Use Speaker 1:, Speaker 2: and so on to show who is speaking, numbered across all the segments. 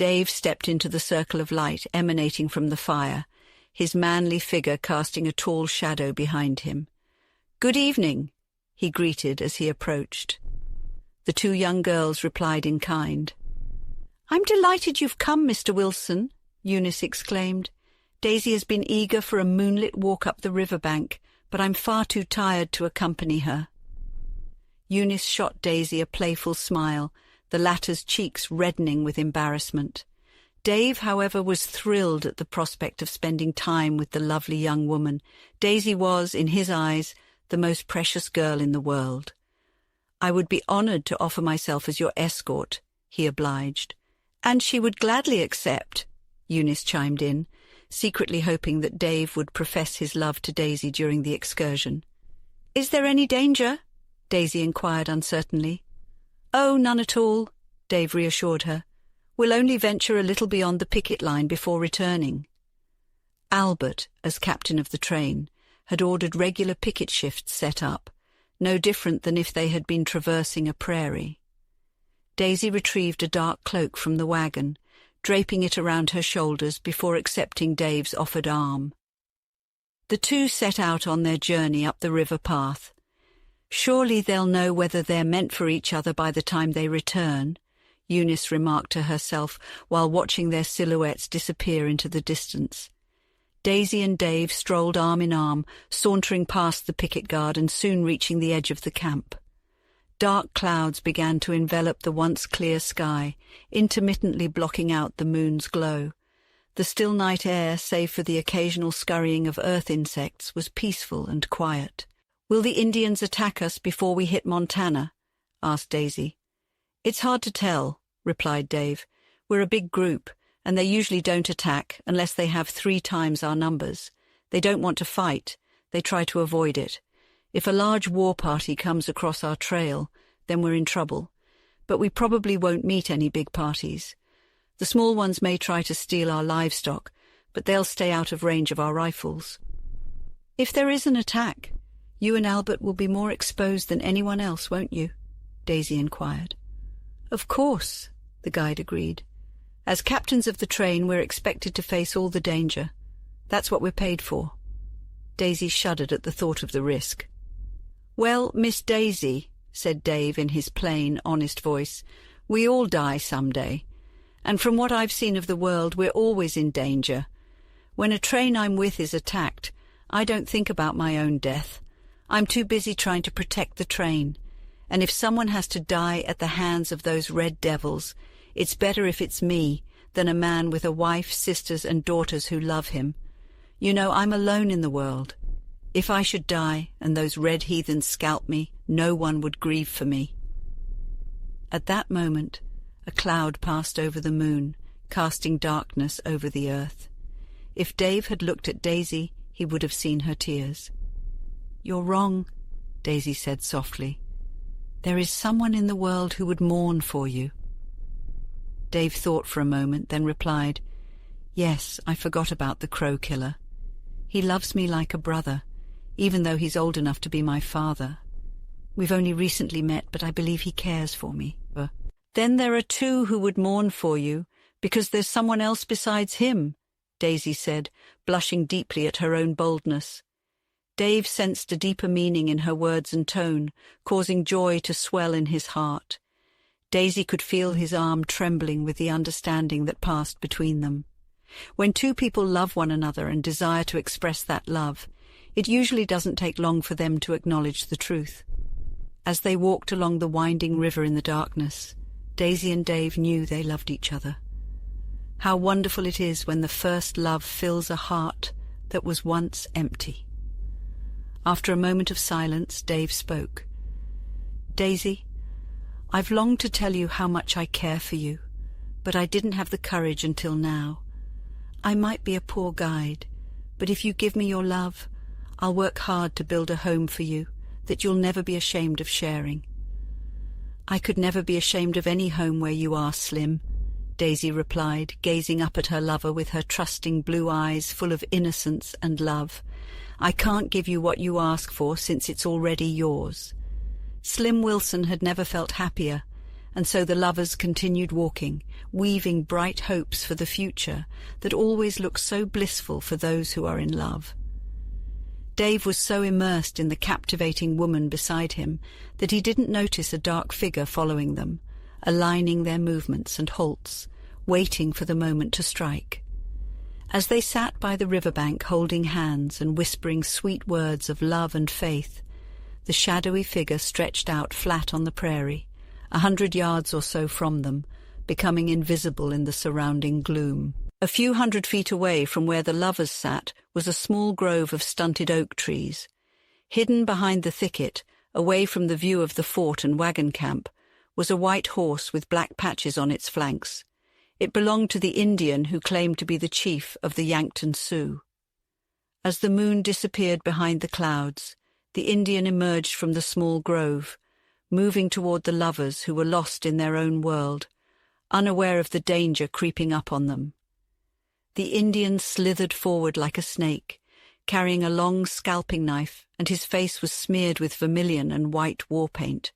Speaker 1: Dave stepped into the circle of light emanating from the fire, his manly figure casting a tall shadow behind him. "Good evening," he greeted as he approached. The two young girls replied in kind. "I'm delighted you've come, Mr. Wilson," Eunice exclaimed. "Daisy has been eager for a moonlit walk up the riverbank, but I'm far too tired to accompany her." Eunice shot Daisy a playful smile, the latter's cheeks reddening with embarrassment. Dave, however, was thrilled at the prospect of spending time with the lovely young woman. Daisy was, in his eyes, the most precious girl in the world. "I would be honored to offer myself as your escort," he obliged. "And she would gladly accept," Eunice chimed in, secretly hoping that Dave would profess his love to Daisy during the excursion. "Is there any danger?" Daisy inquired uncertainly. "Oh, none at all," Dave reassured her. "We'll only venture a little beyond the picket line before returning." Albert, as captain of the train, had ordered regular picket shifts set up, no different than if they had been traversing a prairie. Daisy retrieved a dark cloak from the wagon, draping it around her shoulders before accepting Dave's offered arm. The two set out on their journey up the river path. "Surely they'll know whether they're meant for each other by the time they return," Eunice remarked to herself while watching their silhouettes disappear into the distance. Daisy and Dave strolled arm in arm, sauntering past the picket guard and soon reaching the edge of the camp. Dark clouds began to envelop the once clear sky, intermittently blocking out the moon's glow. The still night air, save for the occasional scurrying of earth insects, was peaceful and quiet. "Will the Indians attack us before we hit Montana?" asked Daisy. "It's hard to tell," replied Dave. "We're a big group, and they usually don't attack unless they have 3 times our numbers. They don't want to fight. They try to avoid it. If a large war party comes across our trail, then we're in trouble. But we probably won't meet any big parties. The small ones may try to steal our livestock, but they'll stay out of range of our rifles." "If there is an attack, you and Albert will be more exposed than anyone else, won't you?" Daisy inquired. "Of course," the guide agreed. "As captains of the train, we're expected to face all the danger. That's what we're paid for." Daisy shuddered at the thought of the risk. "Well, Miss Daisy," said Dave in his plain, honest voice, "we all die some day. And from what I've seen of the world, we're always in danger. When a train I'm with is attacked, I don't think about my own death. I'm too busy trying to protect the train. And if someone has to die at the hands of those red devils, it's better if it's me than a man with a wife, sisters, and daughters who love him. You know, I'm alone in the world. If I should die and those red heathens scalp me, no one would grieve for me." At that moment, a cloud passed over the moon, casting darkness over the earth. If Dave had looked at Daisy, he would have seen her tears. "You're wrong," Daisy said softly. "There is someone in the world who would mourn for you." Dave thought for a moment, then replied, "Yes, I forgot about the crow killer. He loves me like a brother, even though he's old enough to be my father. We've only recently met, but I believe he cares for me." "Then there are 2 who would mourn for you, because there's someone else besides him," Daisy said, blushing deeply at her own boldness. Dave sensed a deeper meaning in her words and tone, causing joy to swell in his heart. Daisy could feel his arm trembling with the understanding that passed between them. When 2 people love one another and desire to express that love, it usually doesn't take long for them to acknowledge the truth. As they walked along the winding river in the darkness, Daisy and Dave knew they loved each other. How wonderful it is when the first love fills a heart that was once empty. After a moment of silence, Dave spoke. "Daisy, I've longed to tell you how much I care for you, but I didn't have the courage until now. I might be a poor guide, but if you give me your love, I'll work hard to build a home for you that you'll never be ashamed of sharing." "I could never be ashamed of any home where you are, Slim," Daisy replied, gazing up at her lover with her trusting blue eyes full of innocence and love. "I can't give you what you ask for since it's already yours." Slim Wilson had never felt happier, and so the lovers continued walking, weaving bright hopes for the future that always looks so blissful for those who are in love. Dave was so immersed in the captivating woman beside him that he didn't notice a dark figure following them, aligning their movements and halts, waiting for the moment to strike. As they sat by the riverbank holding hands and whispering sweet words of love and faith, the shadowy figure stretched out flat on the prairie, 100 yards or so from them, becoming invisible in the surrounding gloom. A few 100 feet away from where the lovers sat was a small grove of stunted oak trees. Hidden behind the thicket, away from the view of the fort and wagon camp, was a white horse with black patches on its flanks. It belonged to the Indian who claimed to be the chief of the Yankton Sioux. As the moon disappeared behind the clouds, the Indian emerged from the small grove, moving toward the lovers who were lost in their own world, unaware of the danger creeping up on them. The Indian slithered forward like a snake, carrying a long scalping knife, and his face was smeared with vermilion and white war paint.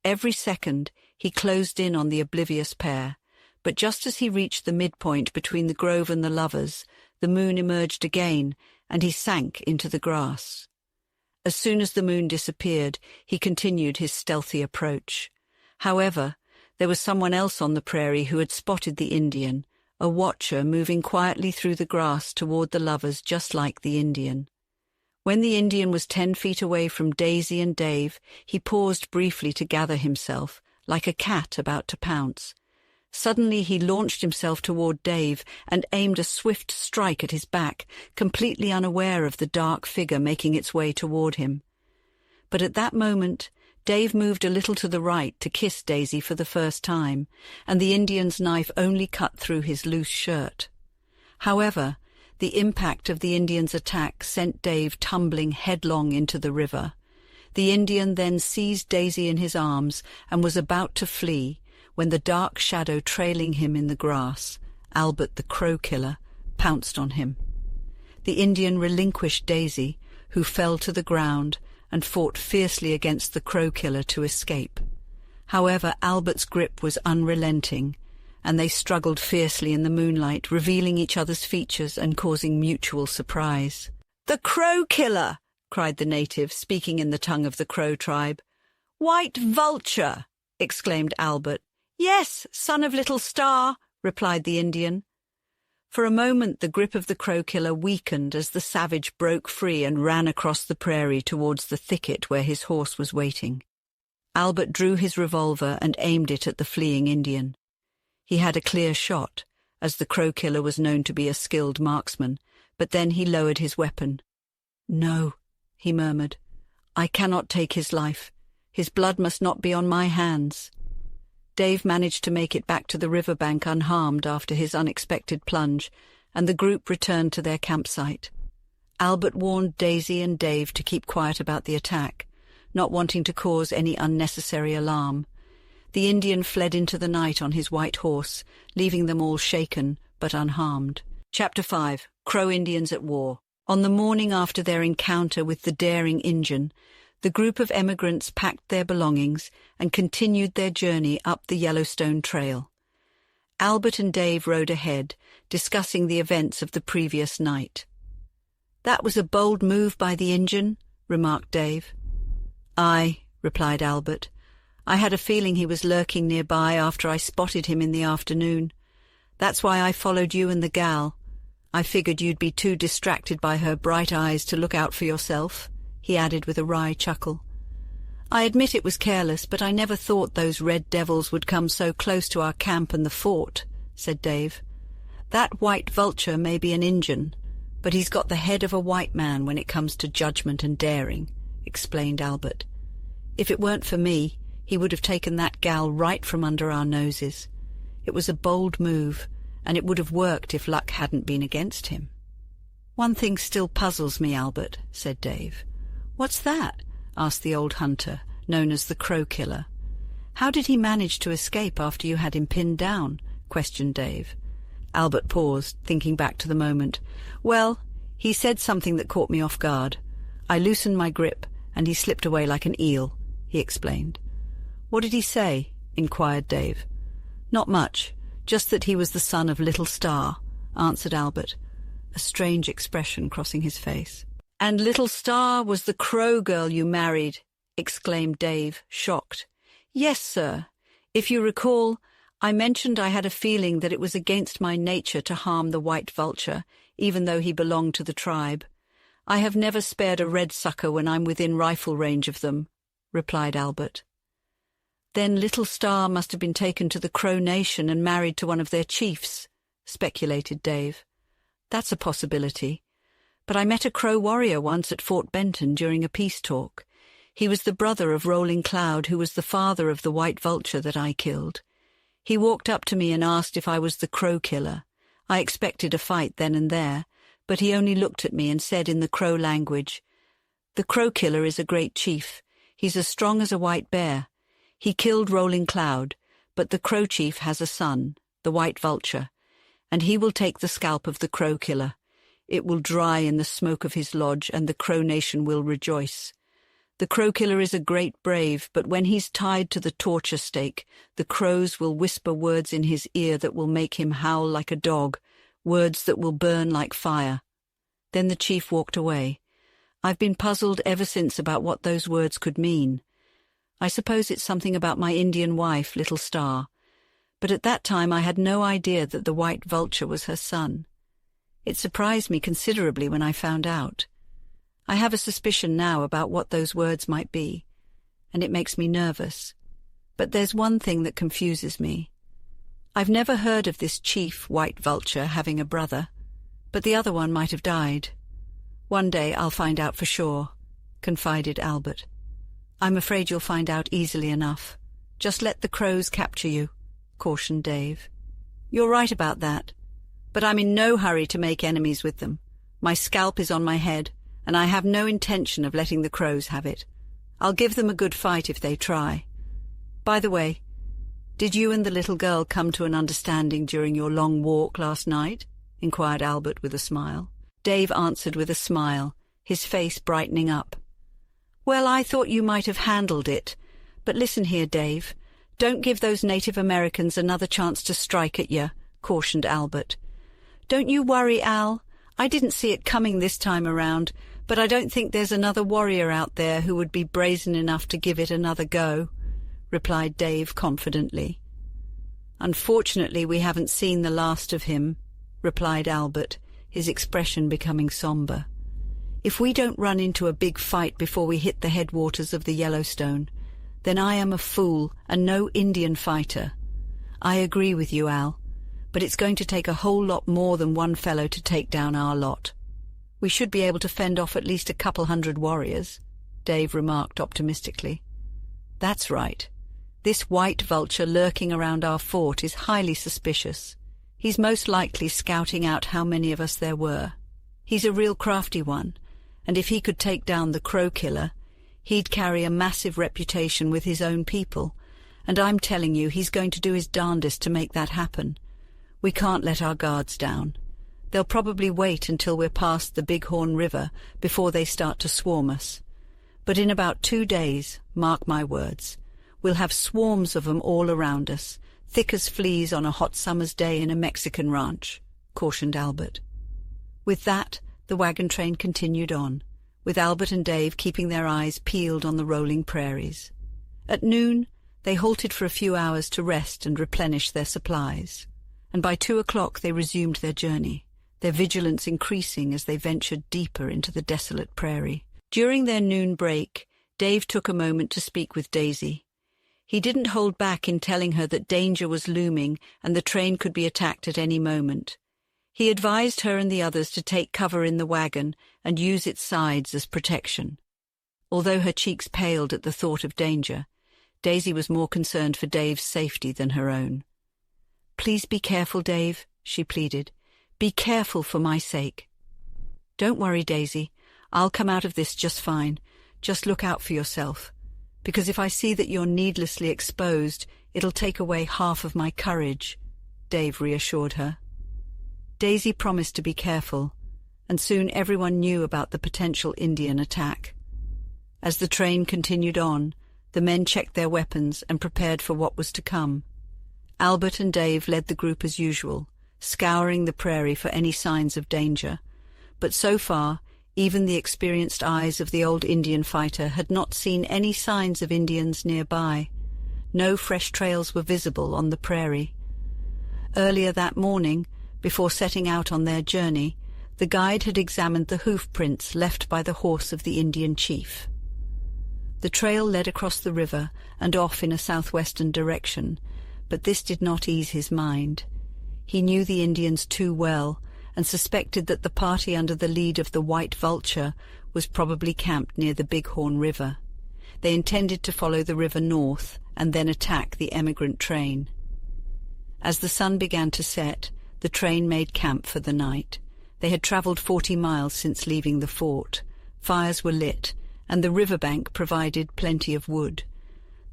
Speaker 1: Every second he closed in on the oblivious pair, but just as he reached the midpoint between the grove and the lovers, the moon emerged again, and he sank into the grass. As soon as the moon disappeared, he continued his stealthy approach. However, there was someone else on the prairie who had spotted the Indian, a watcher moving quietly through the grass toward the lovers just like the Indian. When the Indian was 10 feet away from Daisy and Dave, he paused briefly to gather himself, like a cat about to pounce. Suddenly he launched himself toward Dave and aimed a swift strike at his back, completely unaware of the dark figure making its way toward him. But at that moment, Dave moved a little to the right to kiss Daisy for the first time, and the Indian's knife only cut through his loose shirt. However, the impact of the Indian's attack sent Dave tumbling headlong into the river. The Indian then seized Daisy in his arms and was about to flee, when the dark shadow trailing him in the grass, Albert the Crow Killer, pounced on him. The Indian relinquished Daisy, who fell to the ground, and fought fiercely against the Crow Killer to escape. However, Albert's grip was unrelenting, and they struggled fiercely in the moonlight, revealing each other's features and causing mutual surprise. "The Crow Killer!" cried the native, speaking in the tongue of the Crow tribe. "White Vulture!" exclaimed Albert. "Yes, son of Little Star," replied the Indian. For a moment the grip of the Crow Killer weakened as the savage broke free and ran across the prairie towards the thicket where his horse was waiting. Albert drew his revolver and aimed it at the fleeing Indian. He had a clear shot, as the Crow Killer was known to be a skilled marksman, but then he lowered his weapon. "No," he murmured. "I cannot take his life. His blood must not be on my hands." Dave managed to make it back to the riverbank unharmed after his unexpected plunge, and the group returned to their campsite. Albert warned Daisy and Dave to keep quiet about the attack, not wanting to cause any unnecessary alarm. The Indian fled into the night on his white horse, leaving them all shaken but unharmed. Chapter 5. Crow Indians at War. On the morning after their encounter with the daring Injun, the group of emigrants packed their belongings and continued their journey up the Yellowstone Trail. Albert and Dave rode ahead, discussing the events of the previous night. "That was a bold move by the Injun," remarked Dave. "Aye," replied Albert. "I had a feeling he was lurking nearby after I spotted him in the afternoon. That's why I followed you and the gal. I figured you'd be too distracted by her bright eyes to look out for yourself," he added with a wry chuckle. "I admit it was careless, but I never thought those red devils would come so close to our camp and the fort," said Dave. "That White Vulture may be an Injun, but he's got the head of a white man when it comes to judgment and daring," explained Albert. "If it weren't for me, he would have taken that gal right from under our noses. It was a bold move, and it would have worked if luck hadn't been against him." "One thing still puzzles me, Albert," said Dave. "What's that?" asked the old hunter, known as the Crow Killer. "How did he manage to escape after you had him pinned down?" questioned Dave. Albert paused, thinking back to the moment. "Well, he said something that caught me off guard. I loosened my grip, and he slipped away like an eel," he explained. "What did he say?" inquired Dave. Not much, just that he was the son of Little Star, answered Albert, a strange expression crossing his face. And Little Star was the crow girl you married, exclaimed Dave, shocked. Yes, sir. If you recall, I mentioned I had a feeling that it was against my nature to harm the white vulture, even though he belonged to the tribe. I have never spared a red sucker when I'm within rifle range of them, replied Albert. Then Little Star must have been taken to the Crow Nation and married to one of their chiefs, speculated Dave. That's a possibility. But I met a Crow warrior once at Fort Benton during a peace talk. He was the brother of Rolling Cloud, who was the father of the white vulture that I killed. He walked up to me and asked if I was the crow killer. I expected a fight then and there, but he only looked at me and said in the crow language, "The crow killer is a great chief. He's as strong as a white bear. He killed Rolling Cloud, but the crow chief has a son, the white vulture, and he will take the scalp of the crow killer. It will dry in the smoke of his lodge, and the Crow Nation will rejoice. The crow killer is a great brave, but when he's tied to the torture stake, the crows will whisper words in his ear that will make him howl like a dog, words that will burn like fire." Then the chief walked away. I've been puzzled ever since about what those words could mean. I suppose it's something about my Indian wife, Little Star. But at that time I had no idea that the white vulture was her son. It surprised me considerably when I found out. I have a suspicion now about what those words might be, and it makes me nervous. But there's one thing that confuses me. I've never heard of this chief white vulture having a brother, but the other one might have died. One day I'll find out for sure, confided Albert. I'm afraid you'll find out easily enough. Just let the crows capture you, cautioned Dave. You're right about that, but I'm in no hurry to make enemies with them. My scalp is on my head, and I have no intention of letting the crows have it. I'll give them a good fight if they try. By the way, did you and the little girl come to an understanding during your long walk last night? Inquired Albert with a smile. Dave answered with a smile, his face brightening up. Well, I thought you might have handled it. But listen here, Dave. Don't give those Native Americans another chance to strike at you, cautioned Albert. Don't you worry, Al. I didn't see it coming this time around, but I don't think there's another warrior out there who would be brazen enough to give it another go, replied Dave confidently. Unfortunately, we haven't seen the last of him, replied Albert, his expression becoming somber. If we don't run into a big fight before we hit the headwaters of the Yellowstone, then I am a fool and no Indian fighter. I agree with you, Al, but it's going to take a whole lot more than one fellow to take down our lot. We should be able to fend off at least a couple hundred warriors, Dave remarked optimistically. That's right. This white vulture lurking around our fort is highly suspicious. He's most likely scouting out how many of us there were. He's a real crafty one, and if he could take down the crow killer, he'd carry a massive reputation with his own people, and I'm telling you he's going to do his darndest to make that happen. We can't let our guards down. They'll probably wait until we're past the Bighorn River before they start to swarm us. But in about 2 days, mark my words, we'll have swarms of them all around us, thick as fleas on a hot summer's day in a Mexican ranch, cautioned Albert. With that, the wagon train continued on, with Albert and Dave keeping their eyes peeled on the rolling prairies. At noon, they halted for a few hours to rest and replenish their supplies, and by 2 o'clock they resumed their journey, their vigilance increasing as they ventured deeper into the desolate prairie. During their noon break, Dave took a moment to speak with Daisy. He didn't hold back in telling her that danger was looming and the train could be attacked at any moment. He advised her and the others to take cover in the wagon and use its sides as protection. Although her cheeks paled at the thought of danger, Daisy was more concerned for Dave's safety than her own. "Please be careful, Dave," she pleaded. "Be careful for my sake." "Don't worry, Daisy. I'll come out of this just fine. Just look out for yourself. Because if I see that you're needlessly exposed, it'll take away half of my courage," Dave reassured her. Daisy promised to be careful, and soon everyone knew about the potential Indian attack. As the train continued on, The men checked their weapons and prepared for what was to come. Albert and Dave led the group as usual, scouring the prairie for any signs of danger. But so far, even the experienced eyes of the old Indian fighter had not seen any signs of Indians nearby. No fresh trails were visible on the prairie. Earlier that morning, before setting out on their journey, the guide had examined the hoof prints left by the horse of the Indian chief. The trail led across the river and off in a southwestern direction, but this did not ease his mind. He knew the Indians too well and suspected that the party under the lead of the White Vulture was probably camped near the Bighorn River. They intended to follow the river north and then attack the emigrant train. As the sun began to set, the train made camp for the night. They had travelled 40 miles since leaving the fort. Fires were lit, and the riverbank provided plenty of wood.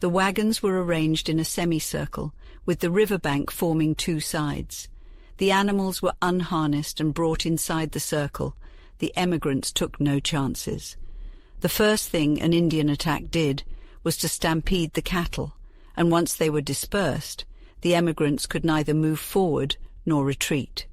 Speaker 1: The wagons were arranged in a semicircle, with the riverbank forming two sides. The animals were unharnessed and brought inside the circle. The emigrants took no chances. The first thing an Indian attack did was to stampede the cattle, and once they were dispersed, the emigrants could neither move forward nor retreat.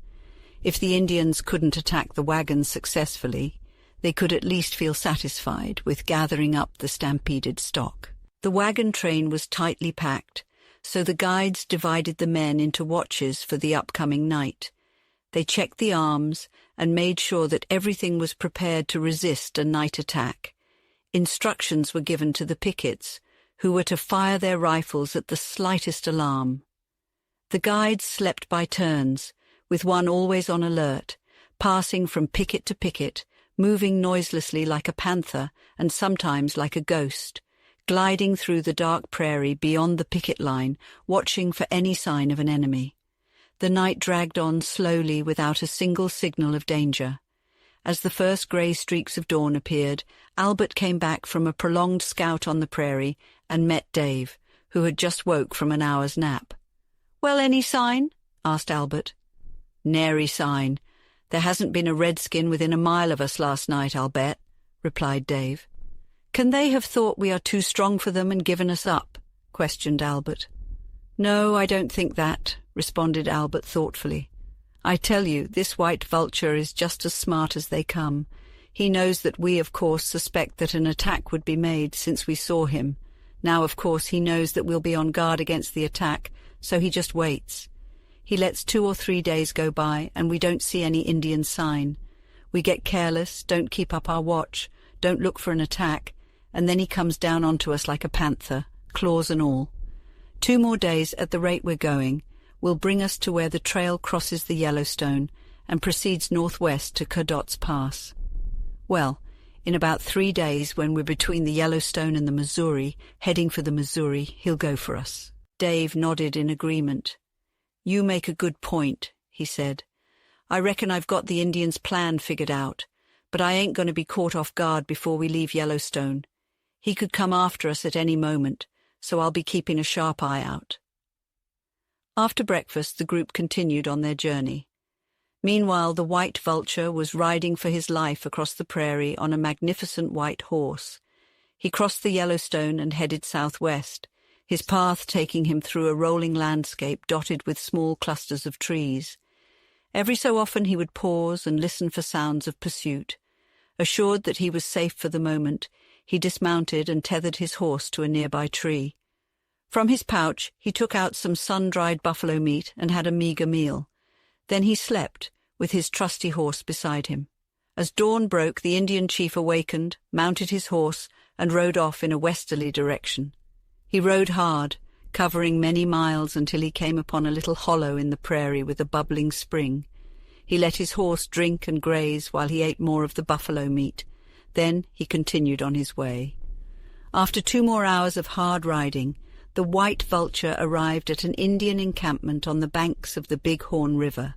Speaker 1: If the Indians couldn't attack the wagons successfully, they could at least feel satisfied with gathering up the stampeded stock. The wagon train was tightly packed, so the guides divided the men into watches for the upcoming night. They checked the arms and made sure that everything was prepared to resist a night attack. Instructions were given to the pickets, who were to fire their rifles at the slightest alarm. The guides slept by turns, with one always on alert, passing from picket to picket, moving noiselessly like a panther and sometimes like a ghost, gliding through the dark prairie beyond the picket line, watching for any sign of an enemy. The night dragged on slowly without a single signal of danger. As the first grey streaks of dawn appeared, Albert came back from a prolonged scout on the prairie and met Dave, who had just woke from an hour's nap. "Well, any sign?" asked Albert. "Nary sign. There hasn't been a redskin within a mile of us last night, I'll bet," replied Dave. "Can they have thought we are too strong for them and given us up?" questioned Albert. "No, I don't think that," responded Albert thoughtfully. "I tell you, this White Vulture is just as smart as they come. He knows that we, of course, suspect that an attack would be made since we saw him. Now, of course, he knows that we'll be on guard against the attack, so he just waits. He lets 2 or 3 days go by, and we don't see any Indian sign. We get careless, don't keep up our watch, don't look for an attack, and then he comes down onto us like a panther, claws and all. 2 more days at the rate we're going will bring us to where the trail crosses the Yellowstone and proceeds northwest to Cadot's Pass. Well, in about 3 days, when we're between the Yellowstone and the Missouri, heading for the Missouri, he'll go for us." Dave nodded in agreement. "You make a good point," he said. "I reckon I've got the Indians' plan figured out, but I ain't going to be caught off guard before we leave Yellowstone. He could come after us at any moment, so I'll be keeping a sharp eye out." After breakfast, the group continued on their journey. Meanwhile, the White Vulture was riding for his life across the prairie on a magnificent white horse. He crossed the Yellowstone and headed southwest, his path taking him through a rolling landscape dotted with small clusters of trees. Every so often he would pause and listen for sounds of pursuit. Assured that he was safe for the moment, he dismounted and tethered his horse to a nearby tree. From his pouch, he took out some sun-dried buffalo meat and had a meagre meal. Then he slept, with his trusty horse beside him. As dawn broke, the Indian chief awakened, mounted his horse, and rode off in a westerly direction. He rode hard, covering many miles until he came upon a little hollow in the prairie with a bubbling spring. He let his horse drink and graze while he ate more of the buffalo meat. Then he continued on his way. After 2 more hours of hard riding, the White Vulture arrived at an Indian encampment on the banks of the Bighorn River.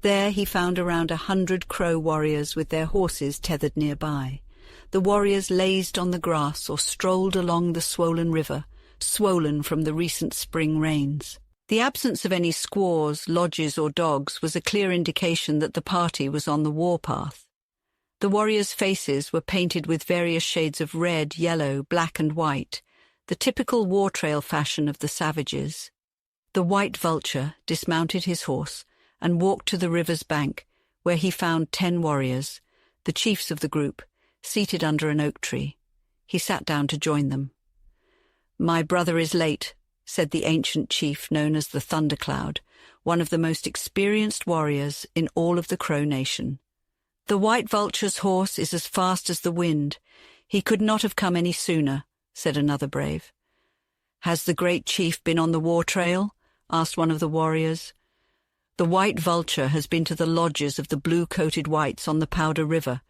Speaker 1: There he found around 100 Crow warriors with their horses tethered nearby. The warriors lazed on the grass or strolled along the swollen river, swollen from the recent spring rains. The absence of any squaws, lodges or dogs was a clear indication that the party was on the warpath. The warriors' faces were painted with various shades of red, yellow, black and white. the typical war trail fashion of the savages. The white vulture dismounted his horse and walked to the river's bank, where he found 10 warriors, the chiefs of the group, seated under an oak tree. He sat down to join them. "My brother is late," said the ancient chief known as the Thundercloud, one of the most experienced warriors in all of the Crow Nation. "The white vulture's horse is as fast as the wind. He could not have come any sooner," said another brave. "Has the great chief been on the war trail?" asked one of the warriors. "The white vulture has been to the lodges of the blue-coated whites on the Powder River.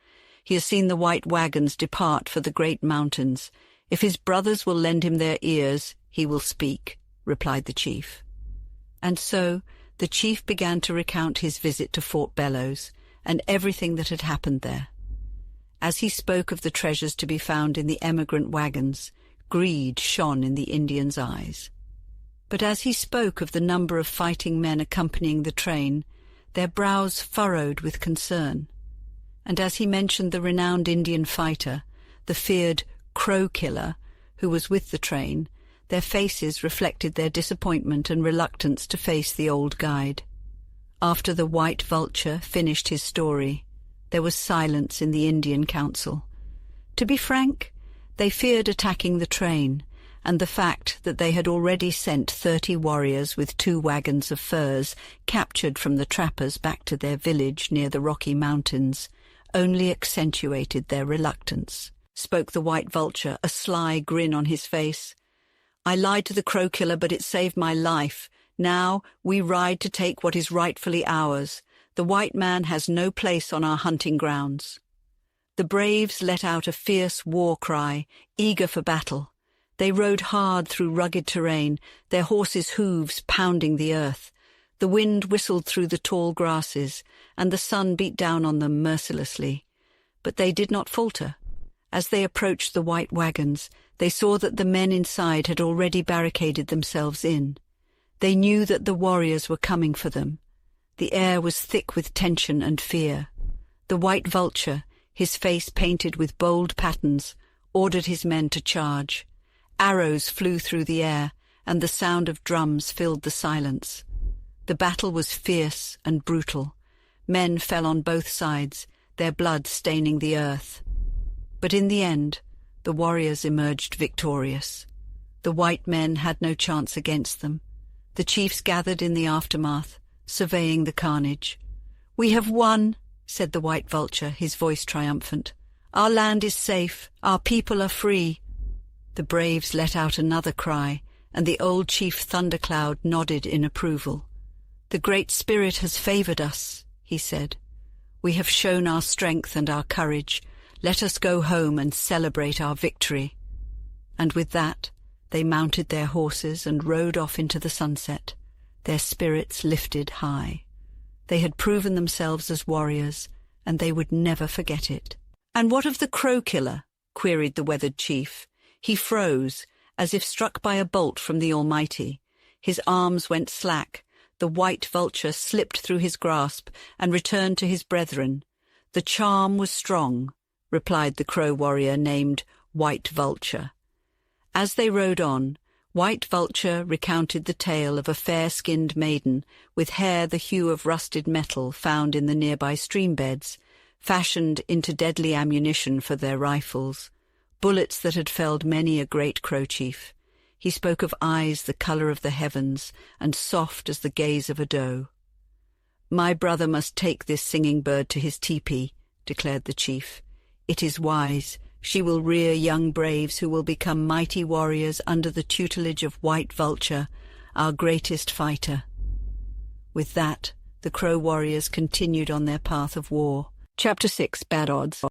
Speaker 1: He has seen the white wagons depart for the great mountains. If his brothers will lend him their ears, he will speak," replied the chief. And so the chief began to recount his visit to Fort Bellows and everything that had happened there. As he spoke of the treasures to be found in the emigrant wagons, greed shone in the Indians' eyes. But as he spoke of the number of fighting men accompanying the train, their brows furrowed with concern. And as he mentioned the renowned Indian fighter, the feared Crow Killer, who was with the train, their faces reflected their disappointment and reluctance to face the old guide. After the white vulture finished his story, there was silence in the Indian council. To be frank, they feared attacking the train, and the fact that they had already sent 30 warriors with 2 wagons of furs captured from the trappers back to their village near the Rocky Mountains only accentuated their reluctance. Spoke the white vulture, a sly grin on his face. "I lied to the Crow Killer, but it saved my life. Now we ride to take what is rightfully ours. The white man has no place on our hunting grounds." The braves let out a fierce war cry, eager for battle. They rode hard through rugged terrain, their horses' hooves pounding the earth. The wind whistled through the tall grasses, and the sun beat down on them mercilessly. But they did not falter. As they approached the white wagons, they saw that the men inside had already barricaded themselves in. They knew that the warriors were coming for them. The air was thick with tension and fear. The white vulture, his face painted with bold patterns, ordered his men to charge. Arrows flew through the air, and the sound of drums filled the silence. The battle was fierce and brutal. Men fell on both sides, their blood staining the earth. But in the end, the warriors emerged victorious. The white men had no chance against them. The chiefs gathered in the aftermath, surveying the carnage. "We have won," said the white vulture, his voice triumphant. "Our land is safe. Our people are free." The braves let out another cry, and the old chief Thundercloud nodded in approval. "The Great Spirit has favored us," he said. "We have shown our strength and our courage. Let us go home and celebrate our victory." And with that, they mounted their horses and rode off into the sunset, their spirits lifted high. They had proven themselves as warriors, and they would never forget it. "And what of the Crow Killer?" queried the weathered chief. He froze, as if struck by a bolt from the Almighty. His arms went slack. The white vulture slipped through his grasp and returned to his brethren. "The charm was strong," replied the crow warrior named White Vulture. As they rode on, White Vulture recounted the tale of a fair-skinned maiden with hair the hue of rusted metal found in the nearby stream beds, fashioned into deadly ammunition for their rifles, bullets that had felled many a great crow chief. He spoke of eyes the colour of the heavens and soft as the gaze of a doe. "My brother must take this singing bird to his tepee," declared the chief. "It is wise. She will rear young braves who will become mighty warriors under the tutelage of White Vulture, our greatest fighter." With that, the crow warriors continued on their path of war. Chapter 6, Bad Odds.